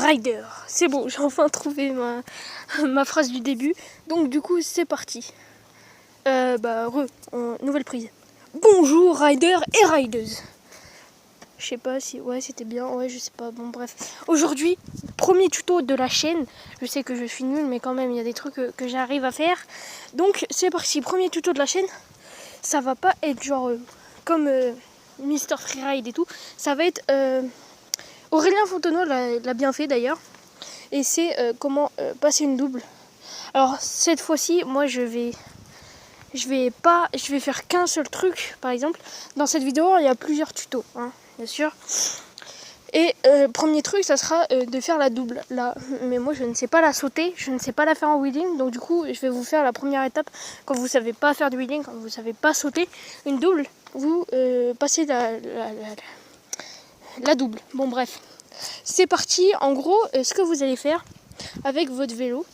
Rider. C'est bon, j'ai enfin trouvé ma phrase du début. Donc du coup, c'est parti. Nouvelle prise. Bonjour Rider et Rideuse. Je sais pas si... Ouais, c'était bien. Ouais, je sais pas. Bon, bref. Aujourd'hui, premier tuto de la chaîne. Je sais que je suis nulle, mais quand même, il y a des trucs que j'arrive à faire. Donc, c'est parti. Premier tuto de la chaîne. Ça va pas être genre comme Mister Freeride et tout. Ça va être... Aurélien Fontenoy l'a bien fait d'ailleurs. Et c'est comment passer une double. Alors, cette fois-ci, moi, je vais faire qu'un seul truc, par exemple. Dans cette vidéo, il y a plusieurs tutos, hein, bien sûr. Et premier truc, ça sera de faire la double là. Mais moi, je ne sais pas la sauter, je ne sais pas la faire en wheeling. Donc du coup, je vais vous faire la première étape. Quand vous ne savez pas faire du wheeling, quand vous ne savez pas sauter une double, vous passez la double. Bon, bref. C'est parti. En gros, ce que vous allez faire avec votre vélo,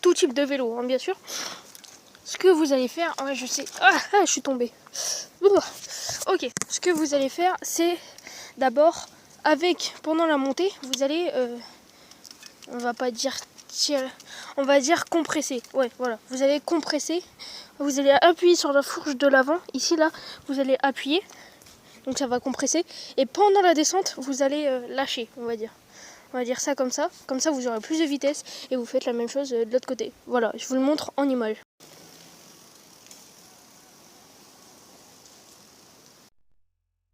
tout type de vélo, hein, bien sûr. Ce que vous allez faire, ouais, je sais, je suis tombée. Ok, ce que vous allez faire, c'est d'abord, pendant la montée, vous allez, on va pas dire tirer, on va dire compresser. Ouais, voilà, vous allez compresser, vous allez appuyer sur la fourche de l'avant. Ici, là, vous allez appuyer, donc ça va compresser. Et pendant la descente, vous allez lâcher, on va dire. On va dire ça, comme ça vous aurez plus de vitesse et vous faites la même chose de l'autre côté. Voilà, je vous le montre en image.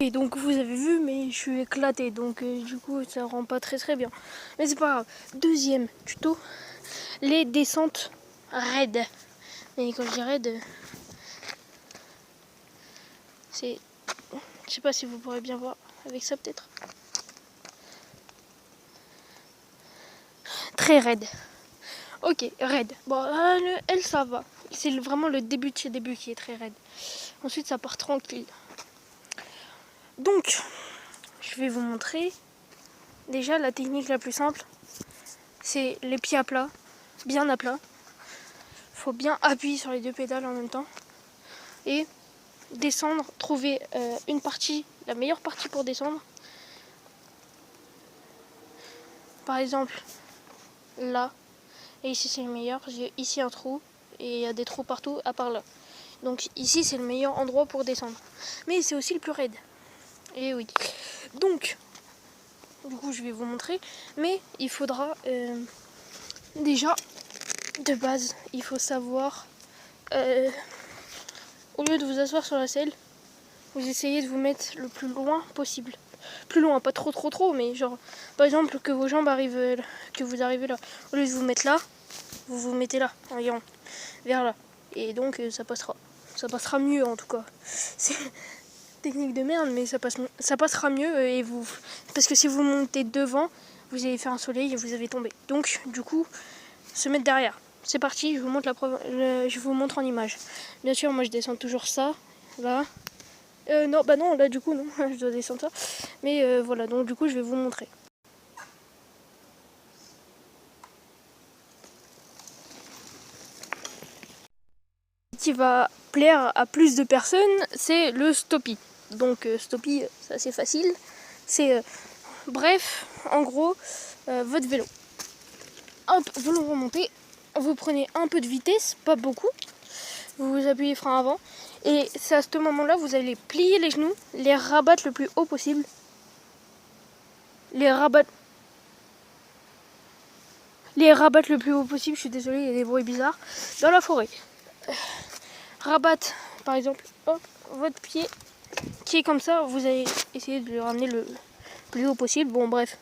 Et donc vous avez vu, mais je suis éclatée, donc du coup ça rend pas très bien. Mais c'est pas grave. Deuxième tuto, les descentes raides. Et quand je dis raide, c'est... Je sais pas si vous pourrez bien voir avec ça peut-être. Très raide. Ok, raide. Bon, elle ça va. C'est vraiment le début qui est très raide. Ensuite ça part tranquille. Donc, je vais vous montrer. Déjà, la technique la plus simple, c'est les pieds à plat, bien à plat. Il faut bien appuyer sur les deux pédales en même temps. Et descendre, trouver une partie, la meilleure partie pour descendre. Par exemple, là. Et ici, c'est le meilleur. J'ai ici un trou. Et il y a des trous partout, à part là. Donc ici, c'est le meilleur endroit pour descendre. Mais c'est aussi le plus raide. Et oui. Donc, du coup, je vais vous montrer. Mais il faudra... déjà, de base, il faut savoir, au lieu de vous asseoir sur la selle, vous essayez de vous mettre le plus loin possible. Plus loin, pas trop, mais genre, par exemple, que vos jambes arrivent, que vous arrivez là. Au lieu de vous mettre là, vous vous mettez là, environ, vers là. Et donc, ça passera. Ça passera mieux, en tout cas. C'est technique de merde, mais ça passera mieux. Parce que si vous montez devant, vous allez faire un soleil et vous allez tomber. Donc, du coup, se mettre derrière. C'est parti, je vous montre je vous montre en image. Bien sûr, moi je descends toujours ça, là. Non, là du coup non, je dois descendre ça. Mais voilà, donc du coup je vais vous montrer. Ce qui va plaire à plus de personnes, c'est le stoppie. Donc stoppie, c'est assez facile. C'est, bref, en gros, votre vélo. Hop, vous le remontez. Vous prenez un peu de vitesse, pas beaucoup. Vous appuyez frein avant. Et c'est à ce moment-là, vous allez plier les genoux, les rabattre le plus haut possible. Les rabattre le plus haut possible, je suis désolée, il y a des bruits bizarres. Dans la forêt. Rabattre, par exemple, hop, votre pied qui est comme ça, vous allez essayer de le ramener le plus haut possible. Bon, bref.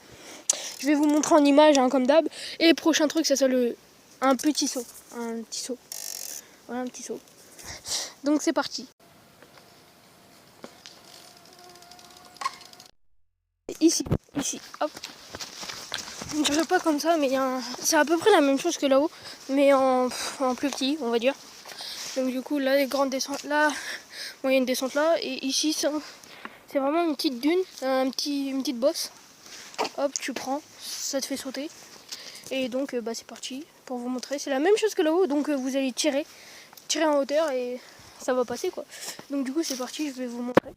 Je vais vous montrer en image, hein, comme d'hab. Et prochain truc, ça sera un petit saut. Un petit saut. Voilà, un petit saut. Donc c'est parti. Ici, hop. Je ne dirais pas comme ça, mais c'est à peu près la même chose que là-haut, mais en plus petit, on va dire. Donc du coup, là, les grandes descentes, là, moyenne descente là, et ici, c'est vraiment une petite dune, une petite bosse. Hop, tu prends, ça te fait sauter. Et donc, c'est parti pour vous montrer. C'est la même chose que là-haut, donc vous allez tirer en hauteur et ça va passer quoi. Donc du coup, c'est parti, je vais vous montrer.